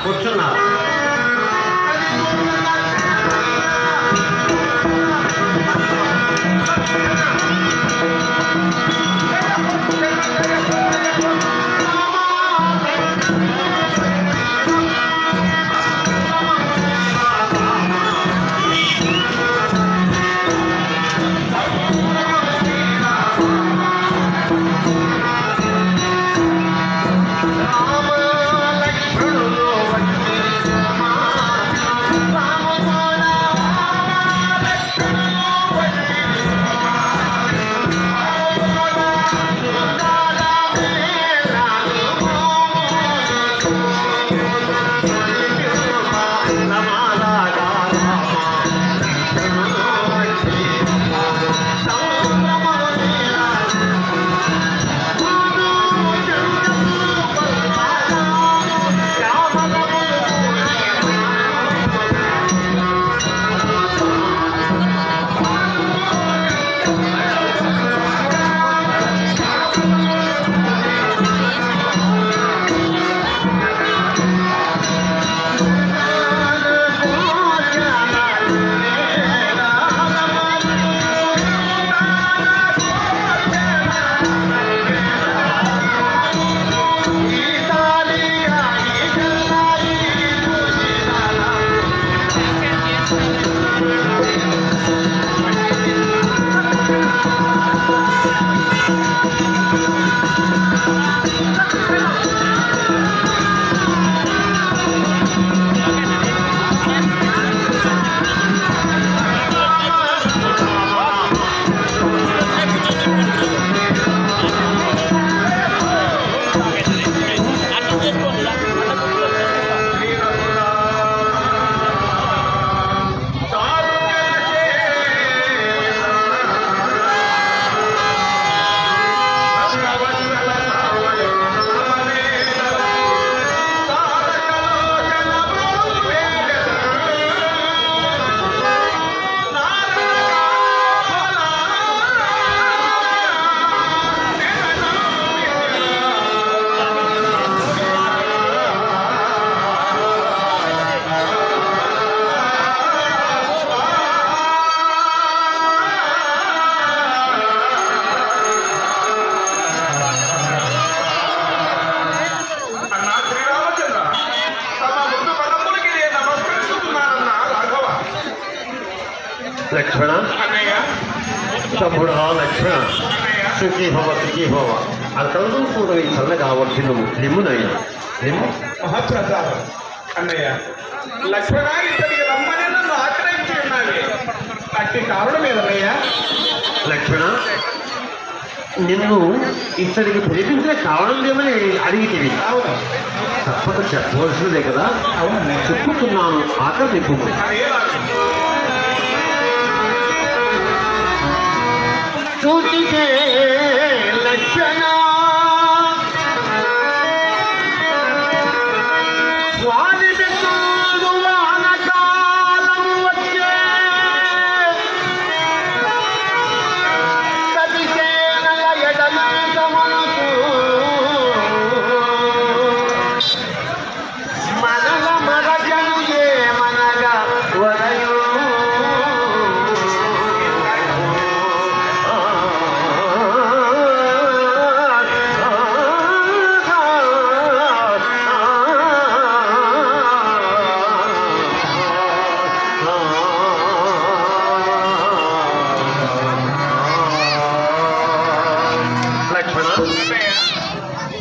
కూర్చున్నారు. లక్ష్మణ తమ్ముడా లక్ష్మణ సుఖీ భవ సుఖీ భవ అతను కూడా ఈ చల్లగా వర్ధిల్లు లిమ్మునయ్యా లిమ్ము మహాప్రసాదం అన్నయ్య. లక్ష్మణ ఇక్కడికి రమ్మని నన్ను ఆశ్రయించి ఉన్నది అట్టి కారణం ఏదన్నయ్య? లక్ష్మణ నిన్ను ఇతడికి పిలిపించిన కారణం లేమని అడిగితే అవును తప్పక చెప్పవలసిందే కదా. అవునన్నయ్య. చెప్పుతున్నాను ఆకలి నిప్పు చూసితే లక్షణ వాడి బిడ్డలు వానకాలం వచ్చే కదిసేనల ఎడమేట మనసు మనల మరజను ఏమనగా వరయు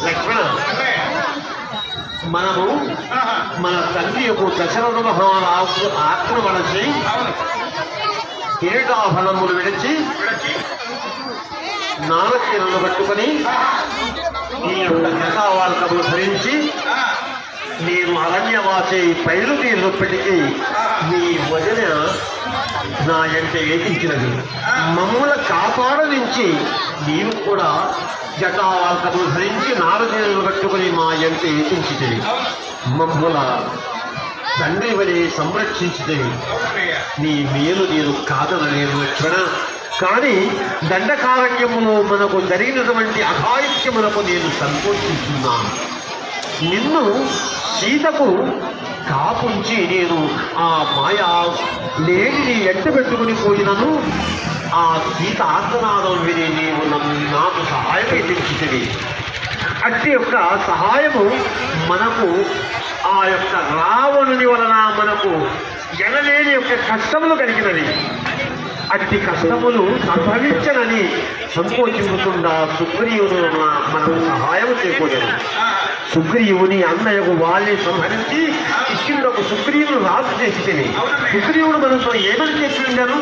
లక్ష్మణ మనము మన తండ్రి యొక్క దశరథ మహారాజు ఆక్రమణ చేయి కిరీటాభరణములు విడిచి నారచీరలు కట్టుకొని ఈ యొక్క జటావాల్కములు ధరించి నేను అరణ్యవాసే పైరు తీరుప్పటికీ నీ వదిన నా ఎంట ఏకించినది మమ్ముల కాపాడనించి నీవు కూడా జటావాల్కములు ధరించి నారచీరలు కట్టుకుని మా ఎంట ఏకించితివి మమ్ముల తండ్రి వలె సంరక్షించితివి నీ మేలు నేను కాదనలేదు లక్ష్మణ. కానీ దండకారణ్యములో మనకు జరిగినటువంటి అఘాయిత్యములకు నేను సంతోషిస్తున్నాను. నిన్ను సీతకు కాపుంచి నేను ఆ మాయా లేడిని ఎంట పెట్టుకుని పోయినను ఆ సీత ఆత్మనాదం విని నీవు నాకు సహాయం ఎదించితివి. అట్టి యొక్క సహాయము మనకు ఆ యొక్క రావణుని వలన మనకు ఎనలేని యొక్క కష్టములు కలిగినవి. అట్టి కష్టములు సంభవించనని సంకోచించుకుండా సుగ్రీవుడు మనకు సహాయం చేకూడదు. సుగ్రీవుని అన్నయ్యకు వాళ్ళని సంహరించి కిష్కింధకు సుగ్రీవుడు రాజు చేసి తిని సుగ్రీవుడు మనతో ఏమని చెప్పిండను?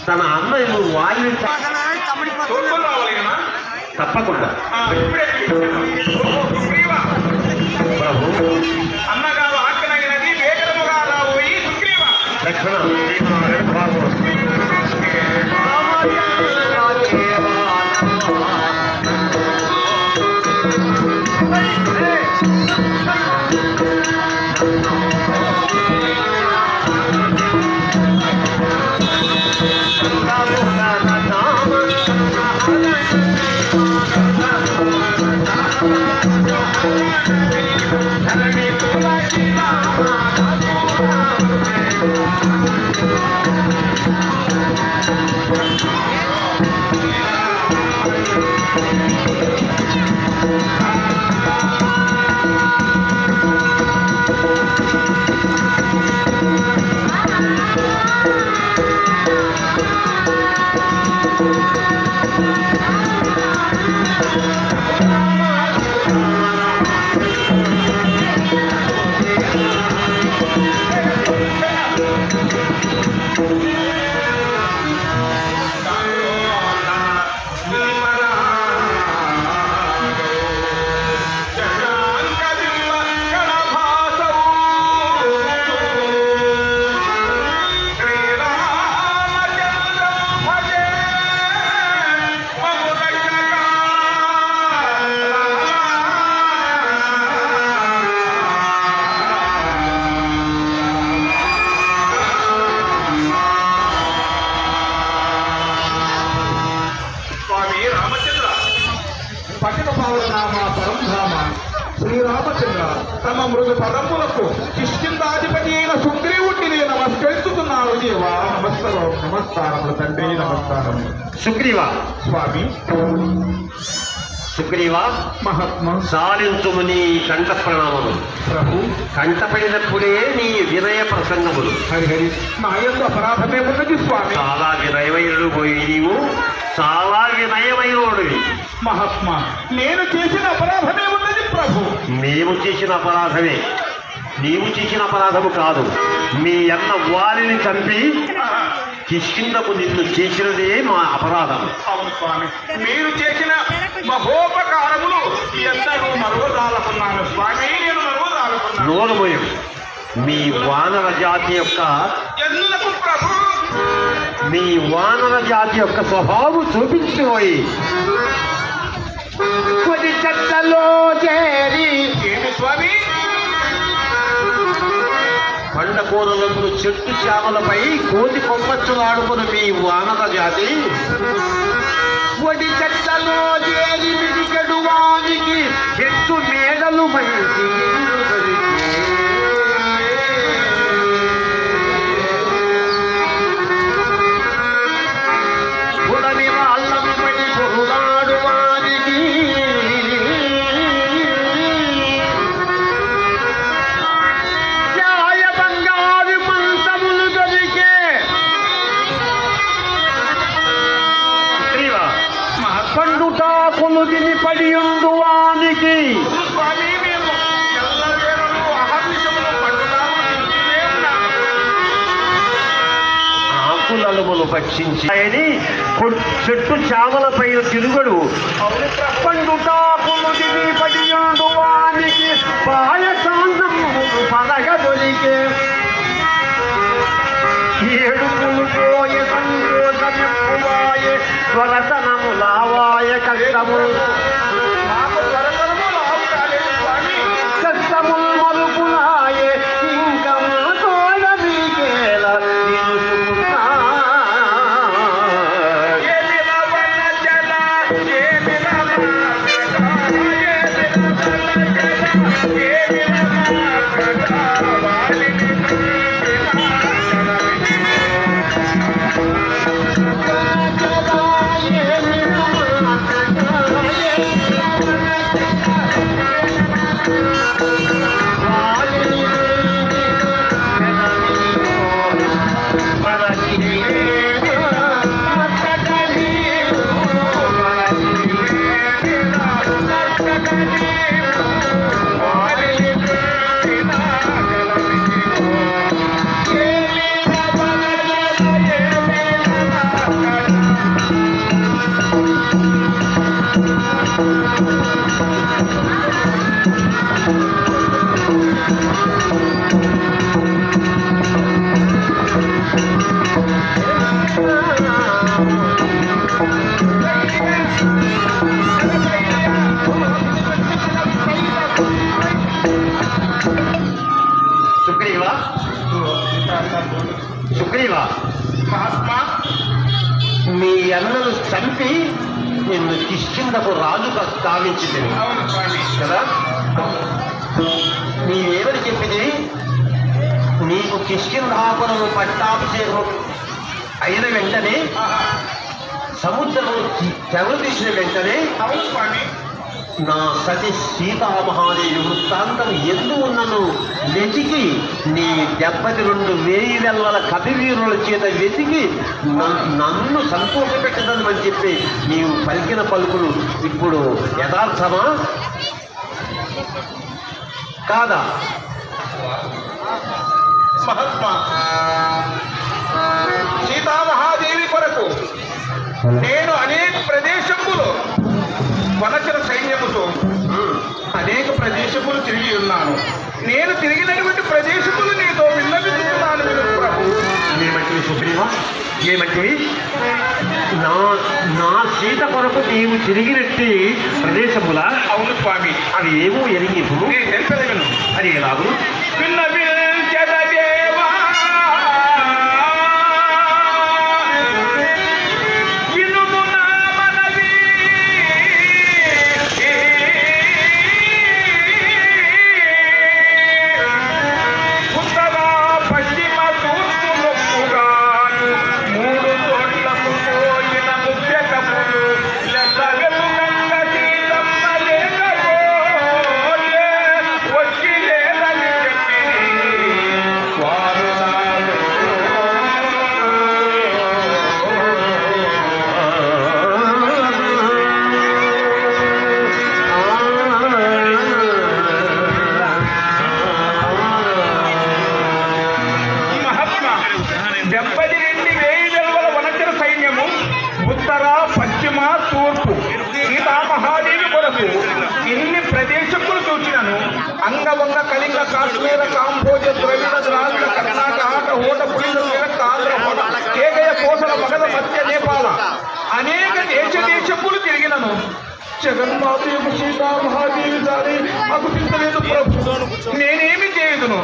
తన అన్నయ్యను వాళ్ళని తప్పకుండా ప్రభు అన్నగారు ఆజ్ఞనగినది వేగముగా రాబోయి సుగ్రీవ లక్షణ శ్రీరామచంద్ర తమ మృదు పదములకు కిష్కింధాధిపతి అయిన సుగ్రీవుడిని నమస్కరిస్తున్నాను. దేవా నమస్కారం. నమస్కారములు తండ్రి. నమస్కారములు. సుగ్రీవ స్వామి. సుగ్రీవ మహాత్మా సాలించుము నీ కంఠ ప్రణామములు. ప్రభు కంఠపడినప్పుడే నీ వినయ ప్రసంగములు. హరిహరి నా యొక్క అపరాధమే ఉన్నది స్వామి. చాలా వినయమైనడు పోయి నీవు చాలా వినయమైనోడివి. మహాత్మా నేను చేసిన అపరాధమే ఉన్నది ప్రభు. మేము చేసిన అపరాధమే, నీవు చేసిన అపరాధము కాదు. మీ అన్న వారిని చంపి కిష్కింధకు నిన్ను చేసినదే మా అపరాధం. అవును స్వామి, మీరు చేసిన మహోపకారములు ఎందరూ మరువదాలకున్నాను స్వామి. నేను మరువదాలకున్నాను. నోరమోయం మీ వానర జాతి యొక్క ఎందుకు ప్రభు? మీ వానర జాతి యొక్క స్వభావం చూపించిపోయి కొద్ది చెత్తలో చేరి ఏంటి స్వామి? పండ కూరలకు చెట్టు చామలపై కోతి కొమ్మచ్చులాడుకుని మీ వానర జాతి కొడి చెత్తలో చేరి మిడిగడు వానికి చెట్టు మేడలు మంచి పుడమి వాళ్ళను పడి పొరుగాడు వానికి ఛాయ బంగారు మంచములు దొరికే పండుటాకులు తిని పడి ఉండు వానికి స్వామి మేము ఎల్లవేళలు అహర్నిశములు పండుతాము తింటూనే ఉన్నాము. ఆకులములు భక్షించి చెట్టు చామలపై తిరుగుడు అవును ప్రభు. పండుటాకులు తిని పడి ఉండు వానికి పాయసాన్నము పదగ దొరికే ఏడుపులు పోయ సంకోచమెప్పువాయే స్వరతనములావాయ కష్టములు మాకు త్వరతరము లావు కాలేదు స్వామి. కష్టములు మరుపులాయే ఇంకా తోడ మీకేల నిలుసుకున్నా ఏమిల వల్ల జల, ఏమిల వల్ల జల, ఏమిల వల్ల జల. సుగ్రీవ, మహాత్మా, మీ అన్నను చంపి నిన్ను కిష్కిందకు రాజుగా స్థాపించింది అవును స్వామి. కదా. నీవేమని చెప్పింది? నీకు కిష్కింధాపురము పట్టాభిషేకం అయిన వెంటనే, సముద్రము తెరలు తీసిన వెంటనే అవును స్వామి. నా సతి సీతామహాదేవి వృత్తాంతం ఎందు ఉన్నను వెతికి నీ 72,000 వెల్లల కపివీరుల చేత వెతికి నన్ను సంతోషపెట్టదని చెప్పి నీవు పలికిన పలుకులు ఇప్పుడు యథార్థమా కాదా? మహాత్మా, సీతామహాదేవి కొరకు నేను అనేక ప్రదేశములు వనచర సైన్యముతో అనేక ప్రదేశములు తిరిగి ఉన్నాను. నేను తిరిగినటువంటి ప్రదేశములు నీతో విన్నవిస్తున్నాను ప్రభు. ఏమంటివి సుగ్రీవ? ఏమంటివి? నా సీత కొరకు నీవు తిరిగినట్టి ప్రదేశముల? అవును స్వామి. అవి ఏమో ఎరిగి తెలుపలేను. అది ఎలాగూ విన్నవించదదేవా తూర్పు సీతామహాదేవి కొరకు ఎన్ని ప్రదేశములు చూచినను అంగవంగ కళింగ కాశ్మీర కాంభోజ ద్రవిడ ద్రావిడ కర్ణాటక ఆట ఓట పులింద ఆంధ్ర హోట కేగయ కోసల మగధ మధ్య నేపాల అనేక దేశములు తిరిగినను జగన్మాత యొక్క సీతామహాదేవి దాని అగుపించలేదు ప్రభు. నేనేమి చేయుదును?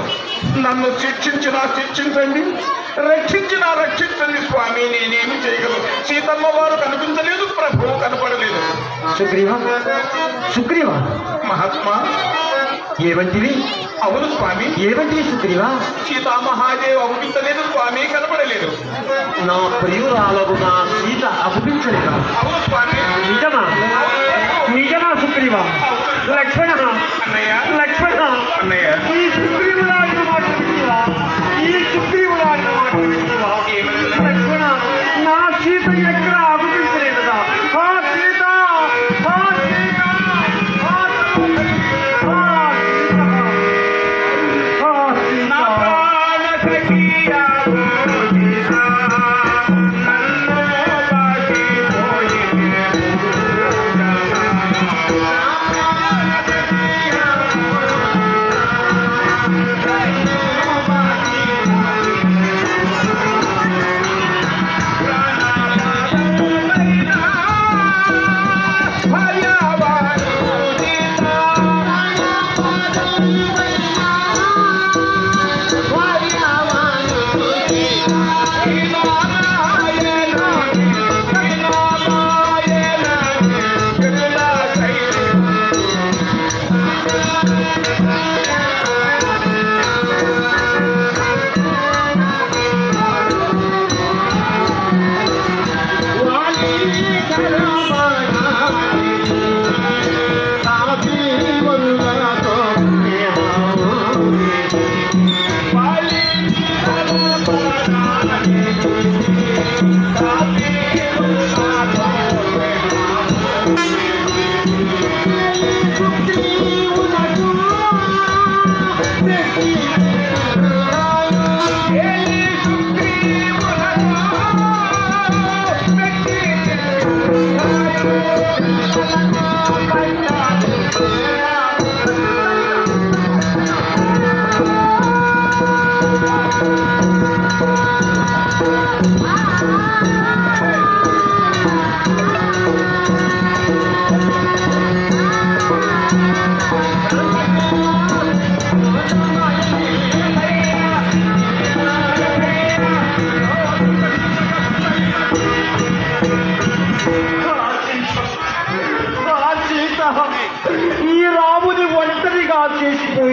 నన్ను శిక్షించండి, రక్షించండి స్వామి. నేనేమి చేయగలను? సీతమ్మ వారు కనిపించలేదు ప్రభు, కనపడలేదు. సుగ్రీవ మహాత్మా, ఏవంటివి? అవును స్వామి. ఏవంటివి సుగ్రీవ? సీతామహాదేవి అగుపించలేదు స్వామి, కనపడలేదు. నా ప్రియురాలకు నా సీత అగుపించలేదు. అవును స్వామి. నిజమా సుగ్రీవ? లక్ష్మణ అన్నయ్య, లక్ష్మణ అన్నయ్య, ఈ సుగ్రీవులాడిన మాట వింటువా? ఈ సుగ్రీవులాడిన మాట వింటువా? లక్ష్మణ, నా సీత ఎక్కడ అగుపించలేదు కదా. సీత, నా ప్రాణ సఖియా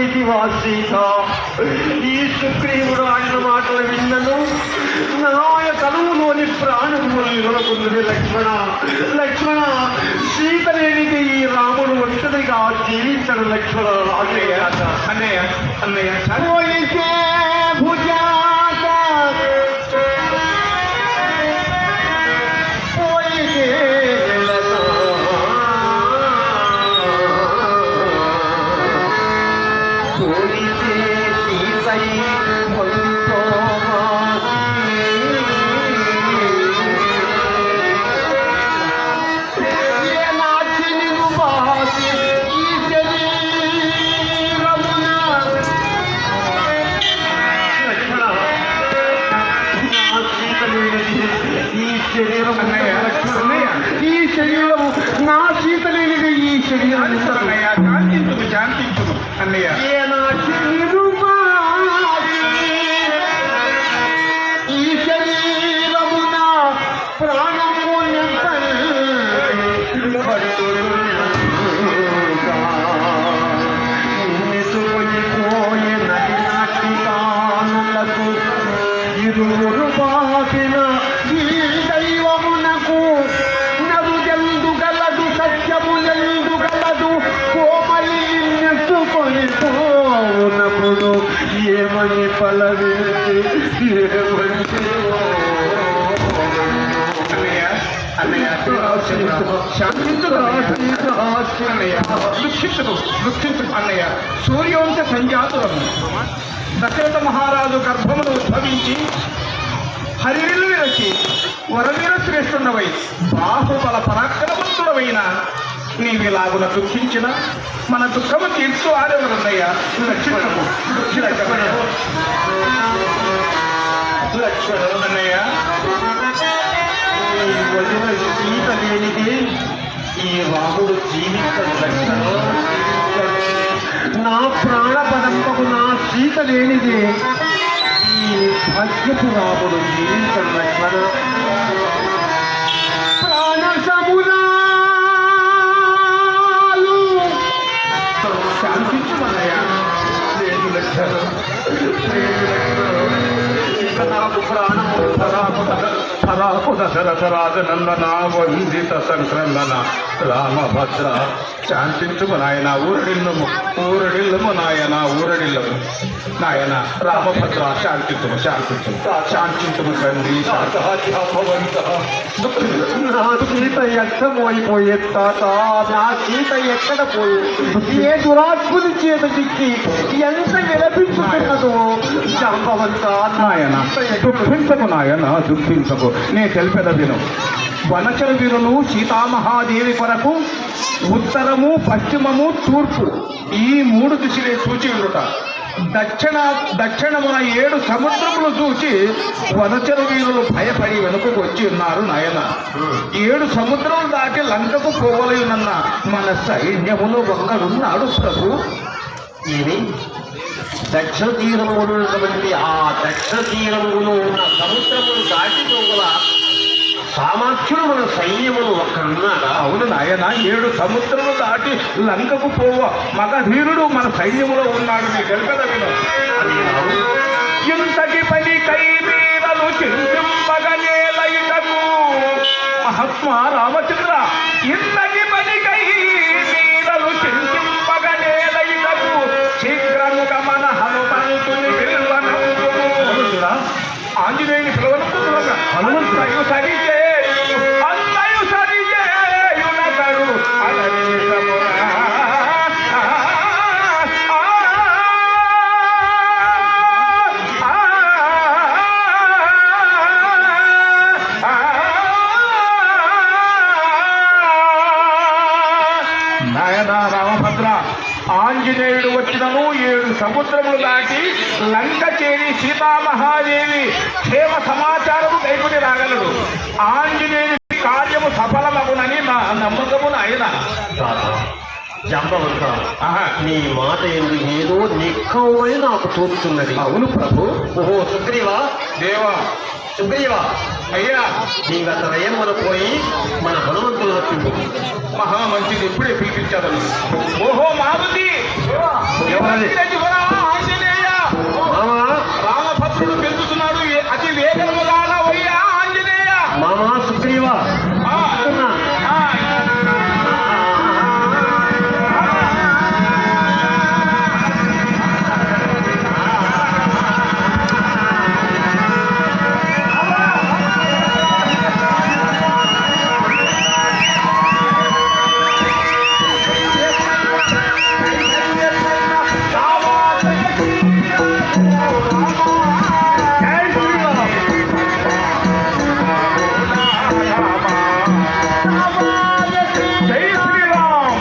విననీతివా సీత? ఈ సుగ్రీవుడు ఆడిన మాటలు విన్నను నాయ తనువులోని ప్రాణము నిలబడుతుంది. లక్ష్మణ లక్ష్మణ, సీత లేనిది ఈ రాముడు ఒంటరిగా జీవించడు. లక్ష్మణ అన్నయ్య అన్నయ్య అన్నయ్య పోయితే భుజాత పోయితే పోయితే సీతై ఈ శరీరము నా సీత లేనిది. ఈ శరీరం అన్నయ్య శాంతించుము శాంతించుము అన్నయ్య ఈ శరీరము నా ప్రాణము పోయే నది నాటి కానులకు ఇరువురు బాపిన ఈ దైవమునకు నరుజందు గలదు సత్యములందు గలదు కోమలి నెట్టుకొని పోవునప్పుడు ఏమని పలవేసి అన్నయ్య శాంతించు అన్నయ్య దుఃఖించు అన్నయ్య సూర్యవంశ సంజాతులను దశరథ మహారాజు గర్భమును ఉద్భవించి హరివిల్లు విరచి వరవీర శ్రేష్ఠుడవై బాహుబల పరాక్రమవంతుడవైన నీవిలాగున దుఃఖించిన మన దుఃఖము తీర్చు ఆరెవరన్నయ్య లక్ష్మణము లక్ష్మణుడన్నయ్య వదిన సీత లేనిది ఈ రాముడు జీవితం. నా ప్రాణపదంపకు నా సీత లేనిది ఈ భాగ్యపు రాముడు జీవితం. లక్ష్మణ ప్రాణ సమునాలు శాంతించుమన్నయ్య లేదు లక్ష్మణ, ఇక నాకు ప్రాణము పరాకు దశరథ రాజనందన వందిత సంక్రందన రామభద్ర శాంతించుము నాయన ఊరడిల్లము నాయన ఊరడిల్లము నాయన రామభద్ర శాంతించుము శాంతించుము తండ్రి నా సీత ఎక్కమోయిపోయే తాత, నా సీత ఎక్కడ పోయి ఏ దురాత్ముని చేత చిక్కి ఎంత విలపించుతున్నదో జాంబవంత. నాయన దుఃఖించకు నాయన దుఃఖించకు, నే తెలిపెద విను. వనచర వీరులు సీతామహాదేవి కొరకు ఉత్తరము పశ్చిమము తూర్పు ఈ 3 దిశలే చూచి ఉండుట. దక్షిణమున 7 సముద్రములు చూచి వనచర వీరులు భయపడి వెనుకకు వచ్చి ఉన్నారు నాయన. 7 సముద్రములు దాటి లంకకు పోవలయునన్న మన సైన్యములో ఒక్కడున్నాడు ప్రభు. ఏమి దక్షిణ తీరములో ఉన్నటువంటి ఆ దక్షిణ తీరములో ఉన్న సముద్రమును దాటిపోగల సామర్థ్యులు మన సైన్యములు ఒక్కడున్నాడా? అవును నాయన, 7 సముద్రములు దాటి లంకకు పోవ మగధీరుడు మన సైన్యములో ఉన్నాడు. నీ గెలిపెద విను. ఇంతటి పని కైమీరలు చింతింపగనేలయుటకు మహాత్మా రామచంద్ర, ఇంతటి పని కైమీరలు చింతింపగనేలయుటకు శీఘ్రముగా మన హనుమంతుని పిలువనందుము. ఆంజనేయుని పిలువనందుగా హనుమంతుడు సరిచే అన్నయు సరిచేయునగరు అలవేశమురా. నాయన రామభద్ర, ఆంజనేయుడు వచ్చినను 7 సముద్రములు దాటి లంక చేరి సీతామహాదేవి క్షేమ సమాచారము కైకొని రాగలడు. ఆంజనేయుడి కార్యము సఫలమగునని నా నమ్మకము నాయన. జంబవంత ఆహా, నీ మాట ఎందుకు ఏదో నిక్కమని నాకు తోచుతున్నది. అవును ప్రభు. ఓహో సుగ్రీవా, దేవా, సుగ్రీవా, అయ్యా, నీ గత రయ్యమ్మను పోయి మన హనుమంతులు రప్పింపు. మహా మంచిది, ఇప్పుడే పిలిపించాను. ఓహో మారుతి, ఎవరది? ఆంజనేయ, మామా, రామభద్రుడు పెరుగుతున్నాడు, అతి వేగముగా వయ్యా ఆంజనేయ. మామా సుగ్రీవా, ఆ, వస్తున్నా. ఆ, జై శ్రీరామ్.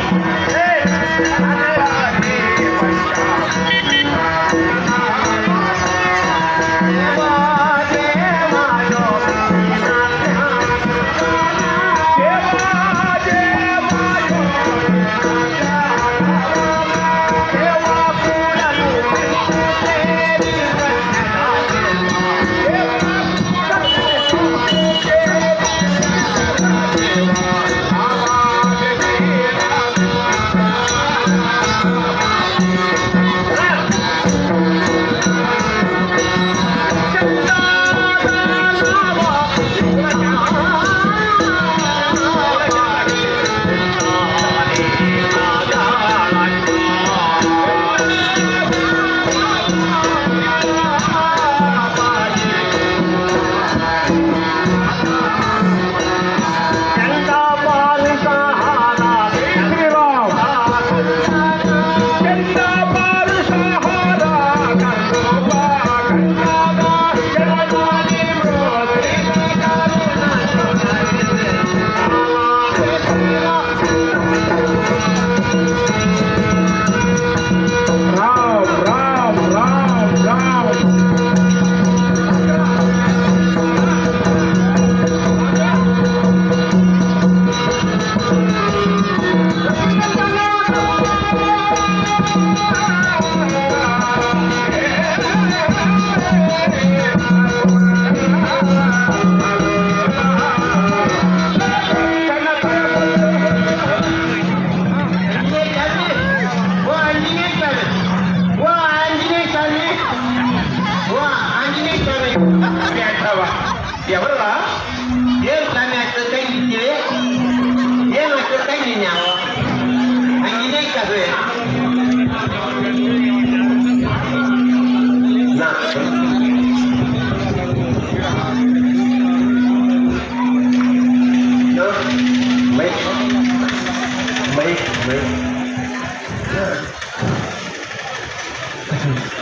రామ్ రామ్ రామ్ రామ్. ఎవరురా? ఏం స్వామి అట్లా తగ్గించే ఏం అట్లా తగ్గినావు ఇదే కదా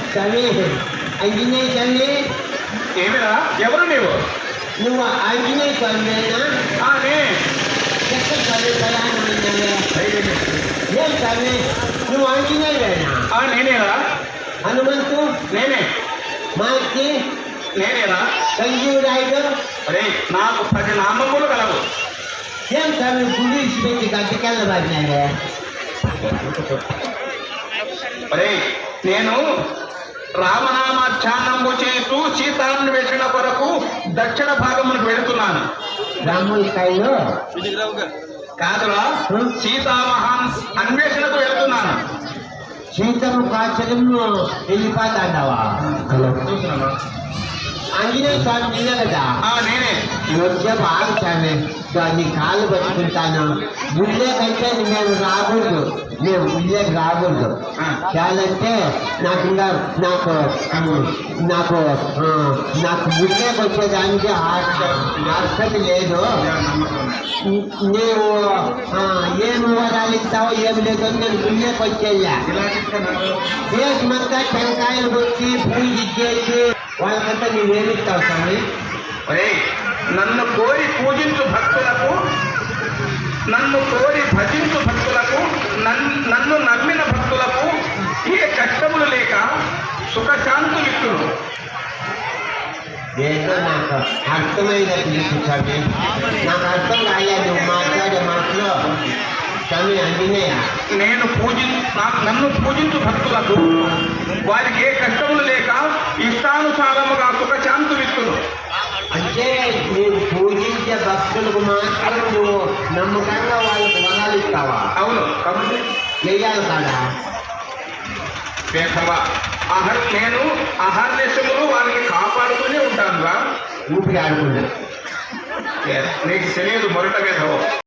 స్వామి ఆంజనేయ స్వామి ఏమిరా? ఎవరు నీవు? నువ్వు ఆంజనేయ స్వామినా నే ఎక్కడ స్వామి ప్రయాణమైనావే ఏం స్వామి నువ్వు ఆంజనేయుడేనా నేనేరా? హనుమంతు నేనే. మాకి నేనేరా? సంజీవురాయుడు అరే, నాకు 10 నామములు కలవు. ఏం స్వామి గుడి పెట్టి గడ్డకెళ్ళ పడినారే అరే, నేను రామనామాధ్యానంబు చేస్తూ సీతాన్వేషణ కొరకు దక్షిణ భాగమునకు వెళుతున్నాను. రాముడి కాయలు కాదురా, సీతామహాన్ అన్వేషణకు వెళుతున్నాను. సీతమ్మ కాచరము వెళ్ళిపోతాండవా ఆంజనేయ స్వామి నిన్న కదా నేనే. వచ్చేపు ఆగు స్వామి నీ కాళ్ళు పట్టుకుంటాను గుళ్ళేకంటే మేము రాకూడదు మేము గుళ్ళేకి రాకూడదు చాలంటే నాకు ఇంకా నాకు నాకు నాకు గుళ్ళేకి వచ్చేదానికి ఆస్పత్రి లేదు నీవు ఏమి వివరాలు ఇస్తావో ఏమి లేదో నేను గుళ్ళేకి వచ్చేయ్యా దేశమంతా టెంకాయలు కొట్టి పూజ ఇచ్చేసి వాళ్ళకంతా నువ్వేమిస్తావు స్వామి అరే, నన్ను కోరి పూజించు భక్తులకు, నన్ను కోరి భజించు భక్తులకు, నన్ను నమ్మిన భక్తులకు ఏ కష్టములు లేక సుఖశాంతులు ఇస్తుడు. ఏదో నాకు అర్థమైనట్టు స్వామి నాకు అర్థం కాలేదు నువ్వు మాట్లాడే మాటలో స్వామి అంజనేయ నేను నన్ను పూజించు భక్తులకు వారికి ఏ కష్టములు లేక ఇష్టానుసారముగా సుఖశాంతులిస్తును. అంటే నీవు పూజించే భక్తులకు మాత్రం నువ్వు నమ్మకంగా వాళ్ళకు వరాలు ఇస్తావా? అవును, కాబట్టి చెయ్యాలి కాదా? వేసవా నేను అహర్నిశములు వారికి కాపాడుతూనే ఉంటాను రా. ఊపిరి ఆడుకుంటా నీకు తెలియదు మొరట వేసవ.